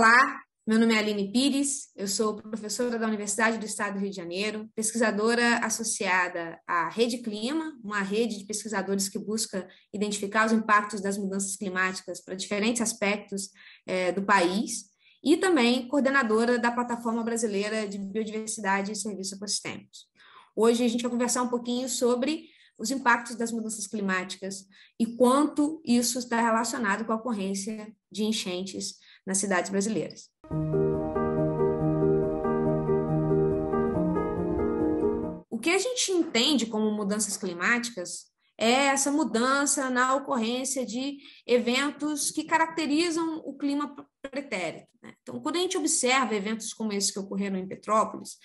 Olá, meu nome é Aline Pires, eu sou professora da Universidade do Estado do Rio de Janeiro, pesquisadora associada à Rede Clima, uma rede de pesquisadores que busca identificar os impactos das mudanças climáticas para diferentes aspectos do país, e também coordenadora da Plataforma Brasileira de Biodiversidade e Serviços Ecossistêmicos. Hoje a gente vai conversar um pouquinho sobre os impactos das mudanças climáticas e quanto isso está relacionado com a ocorrência de enchentes nas cidades brasileiras. O que a gente entende como mudanças climáticas é essa mudança na ocorrência de eventos que caracterizam o clima pretérito, né? Então, quando a gente observa eventos como esse que ocorreram em Petrópolis,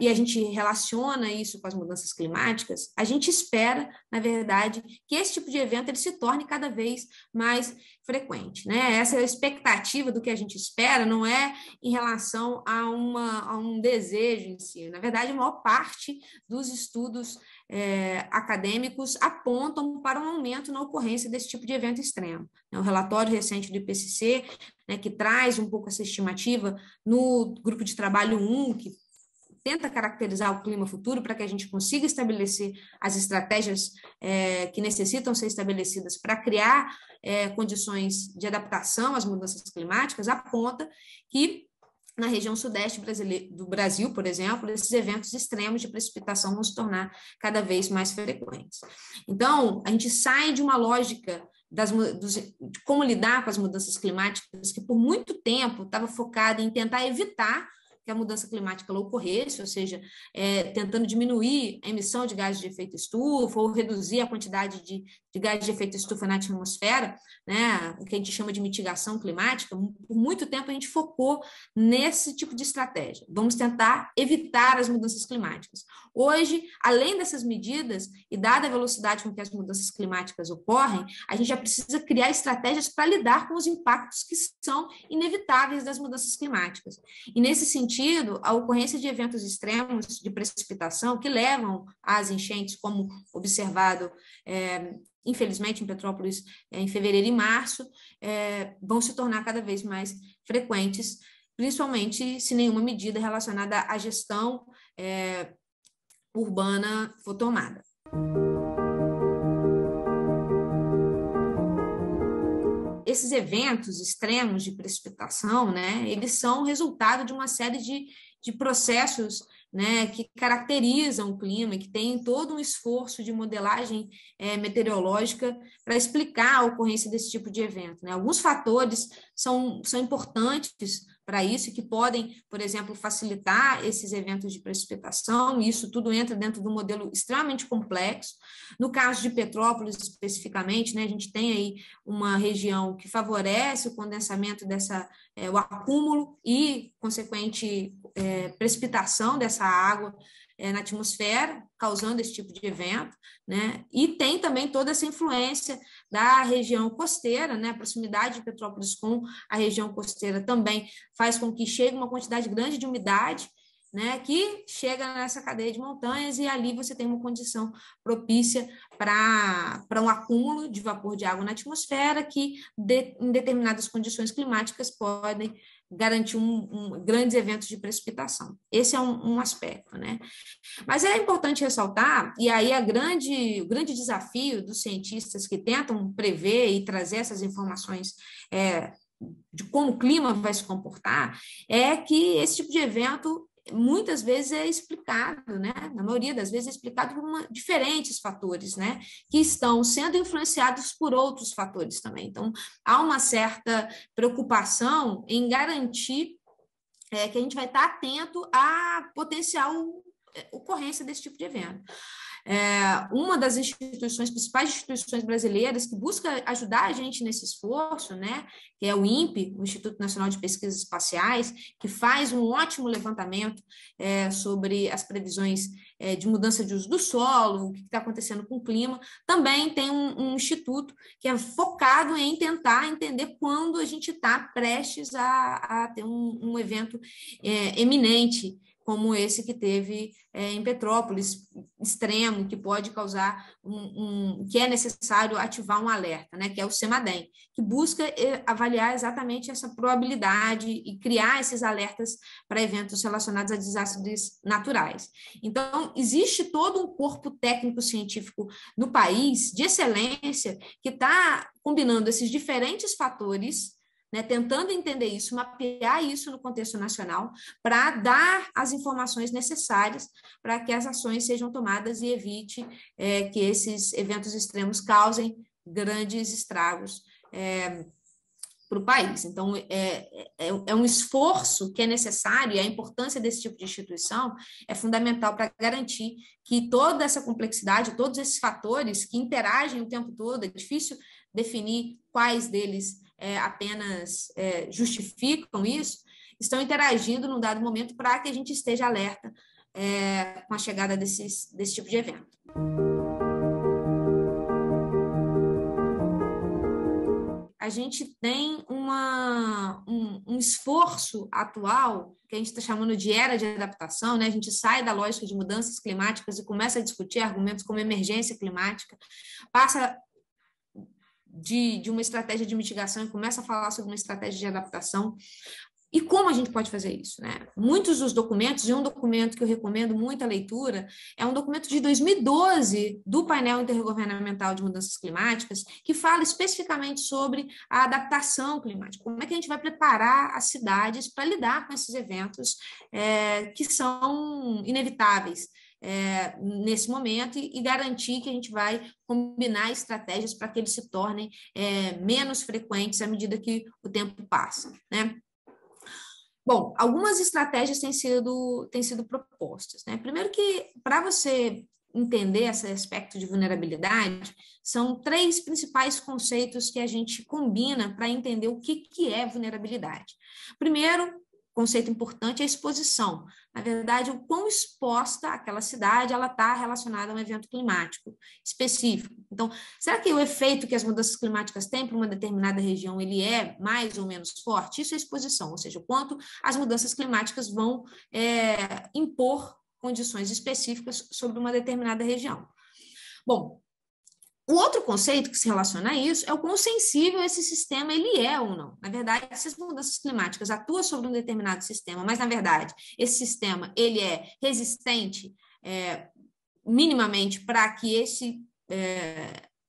e a gente relaciona isso com as mudanças climáticas, a gente espera, na verdade, que esse tipo de evento ele se torne cada vez mais frequente, né? Essa é a expectativa do que a gente espera, não é em relação a um desejo em si. Na verdade, a maior parte dos estudos acadêmicos apontam para um aumento na ocorrência desse tipo de evento extremo. O relatório recente do IPCC, né, que traz um pouco essa estimativa no grupo de trabalho 1, que tenta caracterizar o clima futuro para que a gente consiga estabelecer as estratégias que necessitam ser estabelecidas para criar condições de adaptação às mudanças climáticas, aponta que na região sudeste do Brasil, por exemplo, esses eventos extremos de precipitação vão se tornar cada vez mais frequentes. Então, a gente sai de uma lógica de como lidar com as mudanças climáticas, que por muito tempo estava focada em tentar evitar que a mudança climática ocorresse, ou seja, tentando diminuir a emissão de gases de efeito estufa ou reduzir a quantidade de gases de efeito estufa na atmosfera, né, o que a gente chama de mitigação climática. Por muito tempo a gente focou nesse tipo de estratégia. Vamos tentar evitar as mudanças climáticas. Hoje, além dessas medidas, e dada a velocidade com que as mudanças climáticas ocorrem, a gente já precisa criar estratégias para lidar com os impactos que são inevitáveis das mudanças climáticas. E nesse sentido, a ocorrência de eventos extremos de precipitação que levam às enchentes, como observado, infelizmente, em Petrópolis, em fevereiro e março, vão se tornar cada vez mais frequentes, principalmente se nenhuma medida relacionada à gestão urbana for tomada. Esses eventos extremos de precipitação, né, eles são resultado de uma série de processos, né, que caracterizam o clima, que tem todo um esforço de modelagem meteorológica para explicar a ocorrência desse tipo de evento, né? Alguns fatores são importantes para isso, que podem, por exemplo, facilitar esses eventos de precipitação, e isso tudo entra dentro de um modelo extremamente complexo. No caso de Petrópolis, especificamente, né, a gente tem aí uma região que favorece o condensamento o acúmulo e, consequente, precipitação dessa água na atmosfera, causando esse tipo de evento, né? E tem também toda essa influência da região costeira, né? A proximidade de Petrópolis com a região costeira também faz com que chegue uma quantidade grande de umidade, né, que chega nessa cadeia de montanhas, e ali você tem uma condição propícia para um acúmulo de vapor de água na atmosfera que, em determinadas condições climáticas, podem garantir grandes eventos de precipitação. Esse é um aspecto, né? Mas é importante ressaltar, e aí o grande desafio dos cientistas que tentam prever e trazer essas informações de como o clima vai se comportar, é que esse tipo de evento muitas vezes é explicado, né? Na maioria das vezes é explicado por diferentes fatores, né? Que estão sendo influenciados por outros fatores também. Então, há uma certa preocupação em garantir que a gente vai estar atento à potencial ocorrência desse tipo de evento. Uma das principais instituições brasileiras que busca ajudar a gente nesse esforço, né, que é o INPE, o Instituto Nacional de Pesquisas Espaciais, que faz um ótimo levantamento sobre as previsões de mudança de uso do solo, o que está acontecendo com o clima. Também tem um instituto que é focado em tentar entender quando a gente está prestes a ter um evento eminente, como esse que teve em Petrópolis, extremo, que pode causar que é necessário ativar um alerta, né, que é o CEMADEM, que busca avaliar exatamente essa probabilidade e criar esses alertas para eventos relacionados a desastres naturais. Então, existe todo um corpo técnico-científico no país de excelência que está combinando esses diferentes fatores, né, tentando entender isso, mapear isso no contexto nacional, para dar as informações necessárias para que as ações sejam tomadas e evite que esses eventos extremos causem grandes estragos para o país. Então, é um esforço que é necessário, e a importância desse tipo de instituição é fundamental para garantir que toda essa complexidade, todos esses fatores que interagem o tempo todo, é difícil definir quais deles apenas justificam isso, estão interagindo num dado momento para que a gente esteja alerta com a chegada desse tipo de evento. A gente tem um esforço atual, que a gente está chamando de era de adaptação, né? A gente sai da lógica de mudanças climáticas e começa a discutir argumentos como emergência climática, passa de uma estratégia de mitigação e começa a falar sobre uma estratégia de adaptação. E como a gente pode fazer isso, né? Muitos dos documentos, e um documento que eu recomendo muito a leitura, é um documento de 2012 do painel intergovernamental de mudanças climáticas, que fala especificamente sobre a adaptação climática. Como é que a gente vai preparar as cidades para lidar com esses eventos que são inevitáveis nesse momento e garantir que a gente vai combinar estratégias para que eles se tornem menos frequentes à medida que o tempo passa, né? Bom, algumas estratégias têm sido propostas, né? Primeiro que, para você entender esse aspecto de vulnerabilidade, são 3 principais conceitos que a gente combina para entender o que é vulnerabilidade. Primeiro, conceito importante é a exposição. Na verdade, o quão exposta aquela cidade ela está relacionada a um evento climático específico. Então, será que o efeito que as mudanças climáticas têm para uma determinada região ele é mais ou menos forte? Isso é exposição, ou seja, o quanto as mudanças climáticas vão impor condições específicas sobre uma determinada região. Bom, o outro conceito que se relaciona a isso é o quão sensível esse sistema ele é ou não. Na verdade, se as mudanças climáticas atuam sobre um determinado sistema, mas, na verdade, esse sistema ele é resistente minimamente para que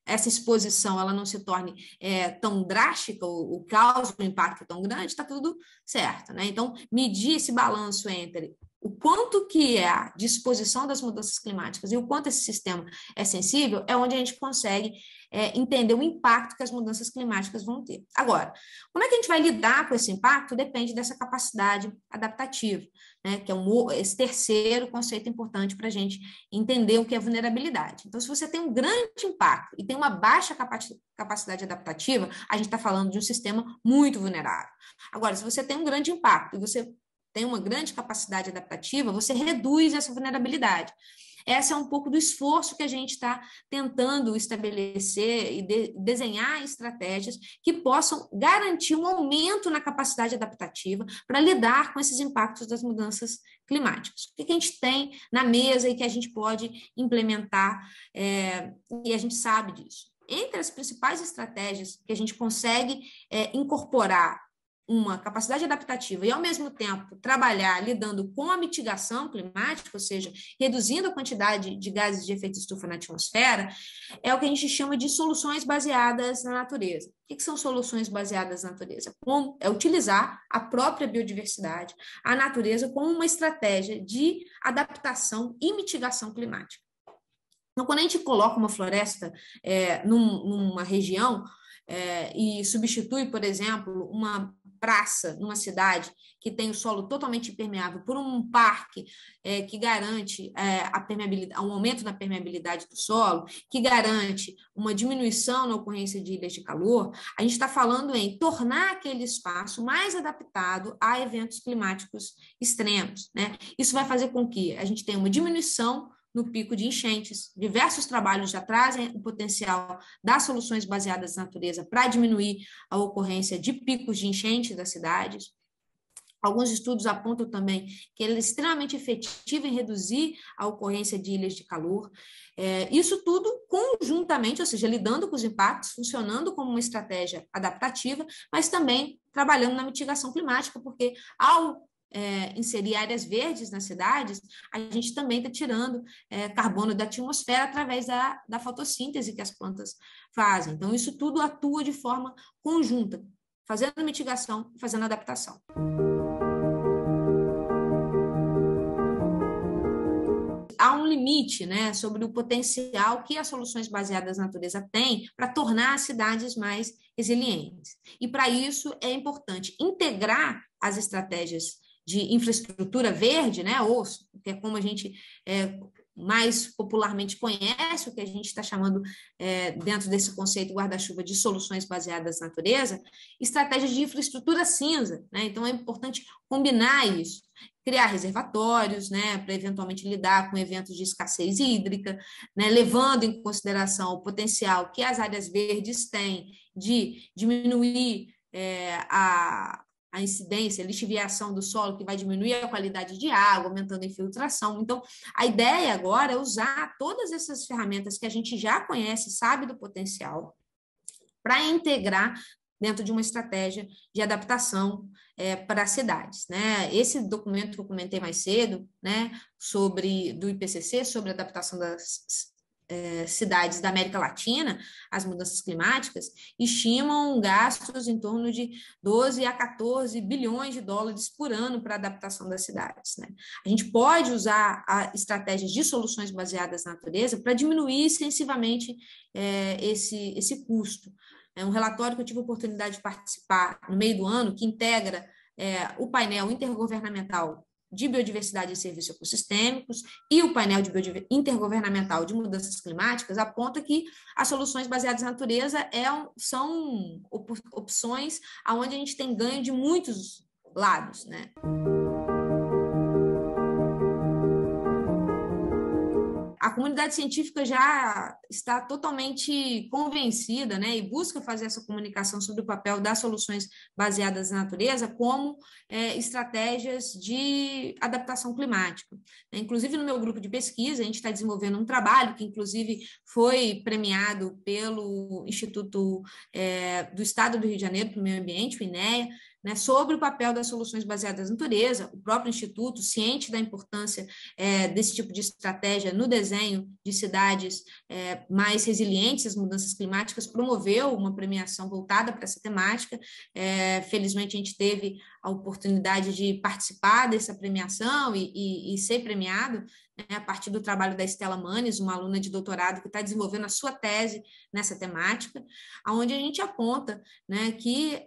essa exposição ela não se torne tão drástica, ou cause um impacto tão grande, está tudo certo, né? Então, medir esse balanço entre o quanto que é a disposição das mudanças climáticas e o quanto esse sistema é sensível é onde a gente consegue entender o impacto que as mudanças climáticas vão ter. Agora, como é que a gente vai lidar com esse impacto? Depende dessa capacidade adaptativa, né, que é esse terceiro conceito importante para a gente entender o que é vulnerabilidade. Então, se você tem um grande impacto e tem uma baixa capacidade adaptativa, a gente está falando de um sistema muito vulnerável. Agora, se você tem um grande impacto e você tem uma grande capacidade adaptativa, você reduz essa vulnerabilidade. Esse é um pouco do esforço que a gente está tentando estabelecer e desenhar estratégias que possam garantir um aumento na capacidade adaptativa para lidar com esses impactos das mudanças climáticas. O que a gente tem na mesa e que a gente pode implementar, e a gente sabe disso. Entre as principais estratégias que a gente consegue incorporar uma capacidade adaptativa e, ao mesmo tempo, trabalhar lidando com a mitigação climática, ou seja, reduzindo a quantidade de gases de efeito estufa na atmosfera, é o que a gente chama de soluções baseadas na natureza. O que são soluções baseadas na natureza? É utilizar a própria biodiversidade, a natureza, como uma estratégia de adaptação e mitigação climática. Então, quando a gente coloca uma floresta numa região e substitui, por exemplo, uma praça numa cidade que tem o solo totalmente impermeável por um parque que garante um aumento na permeabilidade do solo, que garante uma diminuição na ocorrência de ilhas de calor, a gente está falando em tornar aquele espaço mais adaptado a eventos climáticos extremos, né? Isso vai fazer com que a gente tenha uma diminuição no pico de enchentes. Diversos trabalhos já trazem o potencial das soluções baseadas na natureza para diminuir a ocorrência de picos de enchente das cidades. Alguns estudos apontam também que ele é extremamente efetivo em reduzir a ocorrência de ilhas de calor. Isso tudo conjuntamente, ou seja, lidando com os impactos, funcionando como uma estratégia adaptativa, mas também trabalhando na mitigação climática, porque ao inserir áreas verdes nas cidades, a gente também está tirando carbono da atmosfera através da fotossíntese que as plantas fazem. Então, isso tudo atua de forma conjunta, fazendo mitigação e fazendo adaptação. Há um limite, né, sobre o potencial que as soluções baseadas na natureza têm para tornar as cidades mais resilientes. E, para isso, é importante integrar as estratégias de infraestrutura verde, né, ou que é como a gente mais popularmente conhece, o que a gente está chamando, dentro desse conceito guarda-chuva, de soluções baseadas na natureza, estratégias de infraestrutura cinza, né? Então, é importante combinar isso, criar reservatórios, né, para eventualmente lidar com eventos de escassez hídrica, né, levando em consideração o potencial que as áreas verdes têm de diminuir a incidência, a lixiviação do solo, que vai diminuir a qualidade de água, aumentando a infiltração. Então, a ideia agora é usar todas essas ferramentas que a gente já conhece, sabe do potencial, para integrar dentro de uma estratégia de adaptação para as cidades, né? Esse documento que eu comentei mais cedo, né, do IPCC, sobre a adaptação das cidades da América Latina às mudanças climáticas, estimam gastos em torno de 12 a 14 bilhões de dólares por ano para a adaptação das cidades, né? A gente pode usar estratégias de soluções baseadas na natureza para diminuir extensivamente esse custo. É um relatório que eu tive a oportunidade de participar no meio do ano, que integra o painel intergovernamental de biodiversidade e serviços ecossistêmicos e o painel intergovernamental de mudanças climáticas, aponta que as soluções baseadas na natureza são opções onde a gente tem ganho de muitos lados, né? A comunidade científica já está totalmente convencida, né, e busca fazer essa comunicação sobre o papel das soluções baseadas na natureza como estratégias de adaptação climática. Inclusive, no meu grupo de pesquisa, a gente está desenvolvendo um trabalho que, inclusive, foi premiado pelo Instituto do Estado do Rio de Janeiro para o Meio Ambiente, o INEA, né, sobre o papel das soluções baseadas na natureza. O próprio Instituto, ciente da importância desse tipo de estratégia no desenho de cidades mais resilientes às mudanças climáticas, promoveu uma premiação voltada para essa temática. Felizmente, a gente teve a oportunidade de participar dessa premiação e ser premiado, né, a partir do trabalho da Estela Manes, uma aluna de doutorado que está desenvolvendo a sua tese nessa temática, onde a gente aponta, né, que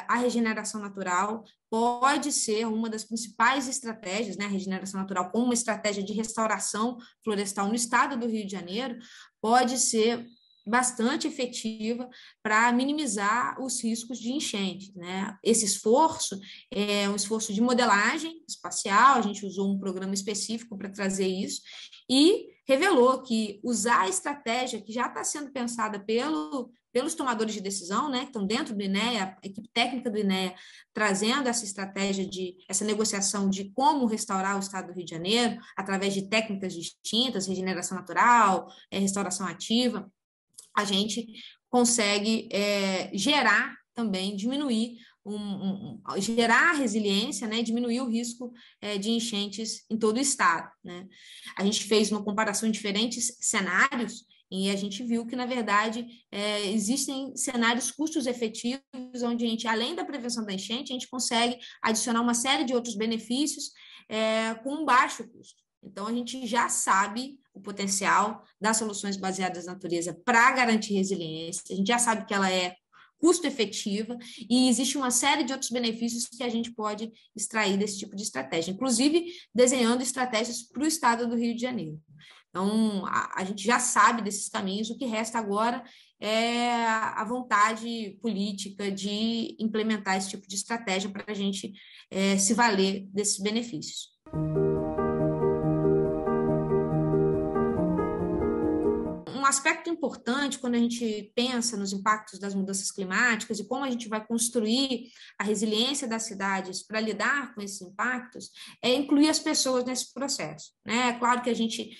a regeneração natural pode ser uma das principais estratégias, né, a regeneração natural como uma estratégia de restauração florestal no estado do Rio de Janeiro, pode ser bastante efetiva para minimizar os riscos de enchente, né? Esse esforço é um esforço de modelagem espacial, a gente usou um programa específico para trazer isso, e revelou que usar a estratégia que já está sendo pensada pelos tomadores de decisão, né, que estão dentro do INEA, a equipe técnica do INEA, trazendo essa estratégia essa negociação de como restaurar o estado do Rio de Janeiro, através de técnicas distintas, regeneração natural, restauração ativa, a gente consegue gerar também, diminuir, gerar resiliência, né, diminuir o risco de enchentes em todo o estado, né? A gente fez uma comparação de diferentes cenários e a gente viu que, na verdade, existem cenários custos efetivos, onde a gente, além da prevenção da enchente, a gente consegue adicionar uma série de outros benefícios com um baixo custo. Então, a gente já sabe o potencial das soluções baseadas na natureza para garantir resiliência, a gente já sabe que ela é custo-efetiva e existe uma série de outros benefícios que a gente pode extrair desse tipo de estratégia, inclusive desenhando estratégias para o estado do Rio de Janeiro. Então, a gente já sabe desses caminhos, o que resta agora é a vontade política de implementar esse tipo de estratégia para a gente se valer desses benefícios. aspecto importante quando a gente pensa nos impactos das mudanças climáticas e como a gente vai construir a resiliência das cidades para lidar com esses impactos é incluir as pessoas nesse processo, né? É claro que a gente,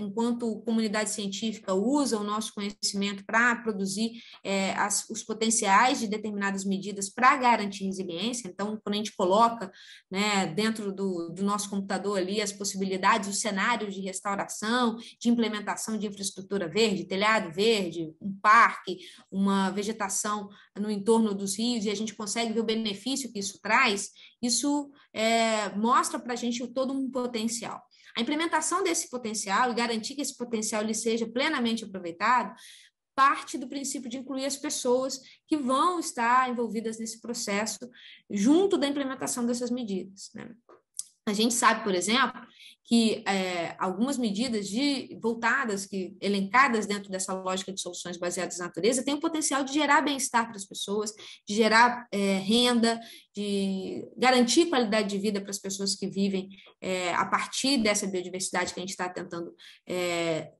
enquanto comunidade científica, usa o nosso conhecimento para produzir os potenciais de determinadas medidas para garantir resiliência. Então, quando a gente coloca, né, dentro do nosso computador ali as possibilidades, os cenários de restauração, de implementação de infraestrutura verde, telhado verde, um parque, uma vegetação no entorno dos rios, e a gente consegue ver o benefício que isso traz, isso mostra para a gente todo um potencial. A implementação desse potencial e garantir que esse potencial ele seja plenamente aproveitado parte do princípio de incluir as pessoas que vão estar envolvidas nesse processo junto da implementação dessas medidas, né? A gente sabe, por exemplo, que algumas medidas voltadas, elencadas dentro dessa lógica de soluções baseadas na natureza, têm o potencial de gerar bem-estar para as pessoas, de gerar renda, de garantir qualidade de vida para as pessoas que vivem a partir dessa biodiversidade que a gente está tentando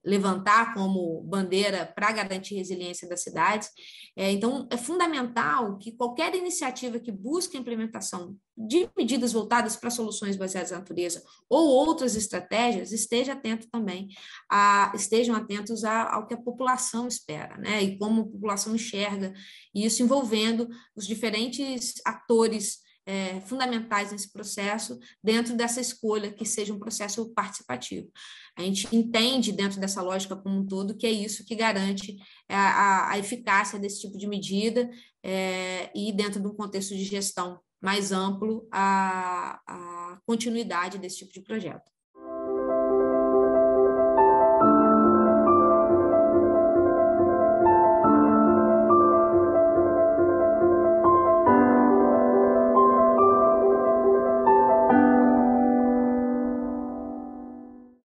levantar como bandeira para garantir resiliência das cidades. Então, é fundamental que qualquer iniciativa que busque a implementação de medidas voltadas para soluções baseadas na natureza ou outras estratégias, estejam atentos ao que a população espera, né? E como a população enxerga isso, envolvendo os diferentes atores fundamentais nesse processo, dentro dessa escolha que seja um processo participativo. A gente entende, dentro dessa lógica como um todo, que é isso que garante a eficácia desse tipo de medida e, dentro de um contexto de gestão mais amplo, a continuidade desse tipo de projeto.